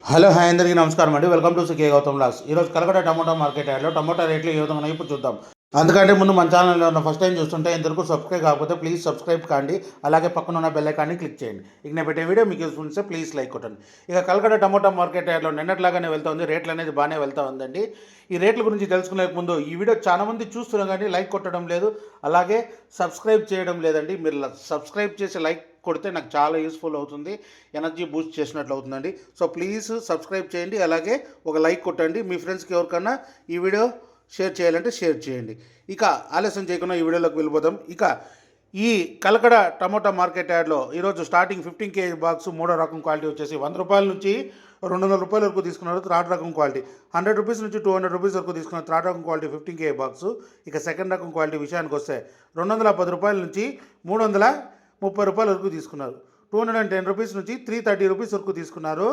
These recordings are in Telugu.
హలో హాయ్ అందరికీ నమస్కారం అండి. Welcome to Sukhi Gautam logs. ఈరోజు కలకడ టమోటా మార్కెట్ యార్డ్లో టమోటా రేట్లు ఏ విధంగా ఉన్నాయో ఇప్పుడు చూద్దాం. అందుకంటే ముందు మన ఛానల్లో ఉన్న ఫస్ట్ టైం చూస్తుంటే ఇంతవరకు సబ్స్క్రైబ్ కాకపోతే ప్లీజ్ సబ్స్క్రైబ్ కాండి. అలాగే పక్కన ఉన్న బెల్ ఐకాన్ని క్లిక్ చేయండి. ఇక నేను పెట్టే వీడియో మీకు యూస్ఫుల్ ఉంటే ప్లీజ్ లైక్ కొట్టండి. ఇక కలకడ టమోటా మార్కెట్ యార్డ్లో నిన్నట్లాగానే వెళ్తుంది. రేట్లు అనేది బాగానే వెళ్తూ ఉందండి. ఈ రేట్ల గురించి తెలుసుకునే ముందు ఈ వీడియో చాలా మంది చూస్తున్నా కానీ లైక్ కొట్టడం లేదు, అలాగే సబ్స్క్రైబ్ చేయడం లేదండి. మీరు సబ్స్క్రైబ్ చేసి లైక్ కొడితే నాకు చాలా యూస్ఫుల్ అవుతుంది, ఎనర్జీ బూస్ట్ చేసినట్లు అవుతుందండి. సో ప్లీజ్ సబ్స్క్రైబ్ చేయండి, అలాగే ఒక లైక్ కొట్టండి. మీ ఫ్రెండ్స్కి ఎవరికన్నా ఈ వీడియో షేర్ చేయాలంటే షేర్ చేయండి. ఇక ఆలస్యం చేయకుండా ఈ వీడియోలోకి వెళ్ళిపోతాం. ఇక ఈ కలకడ టమోటా మార్కెట్ యార్డ్లో ఈరోజు స్టార్టింగ్ 15 kg బాక్స్ మూడో రకం క్వాలిటీ వచ్చేసి 100 రూపాయల నుంచి 200 రూపాయల వరకు తీసుకున్నారు థర్డ్ రకం క్వాలిటీ. 100 రూపీస్ నుంచి 200 రూపీస్ వరకు తీసుకున్నారు థర్డ్ రకం క్వాలిటీ 15 kg బాక్స్. ఇక సెకండ్ రకం క్వాలిటీ విషయానికి వస్తే 210 రూపాయల నుంచి 330 రూపాయల వరకు తీసుకున్నారు. 210 రూపీస్ నుంచి 330 రూపీస్ వరకు తీసుకున్నారు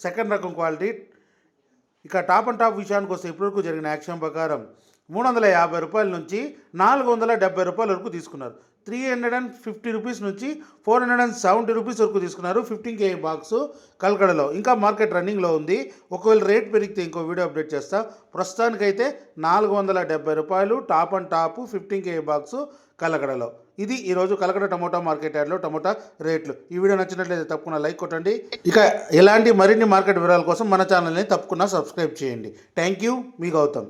సెకండ్ రకం క్వాలిటీ. ఇక టాప్ అండ్ టాప్ విషయానికి వస్తే ఇప్పటివరకు జరిగిన యాక్షన్ ప్రకారం 350 రూపాయల నుంచి 470 రూపాయల వరకు తీసుకున్నారు. 350 రూపీస్ నుంచి 470 రూపీస్ వరకు తీసుకున్నారు 15 kg బాక్స్ కల్కడలో. ఇంకా మార్కెట్ రన్నింగ్లో ఉంది. ఒకవేళ రేట్ పెరిగితే ఇంకో వీడియో అప్డేట్ చేస్తా. ప్రస్తుతానికైతే 470 రూపాయలు top and top 15 kg box కలకడలో. ఇది ఈరోజు కలకడ టమోటా మార్కెట్ యార్డ్లో టమోటా రేట్లు. ఈ వీడియో నచ్చినట్లయితే తప్పకుండా లైక్ కొట్టండి. ఇక ఇలాంటి మరిన్ని మార్కెట్ వివరాల కోసం మన ఛానల్ని తప్పకుండా సబ్స్క్రైబ్ చేయండి. థ్యాంక్ యూ, మీ గౌతమ్.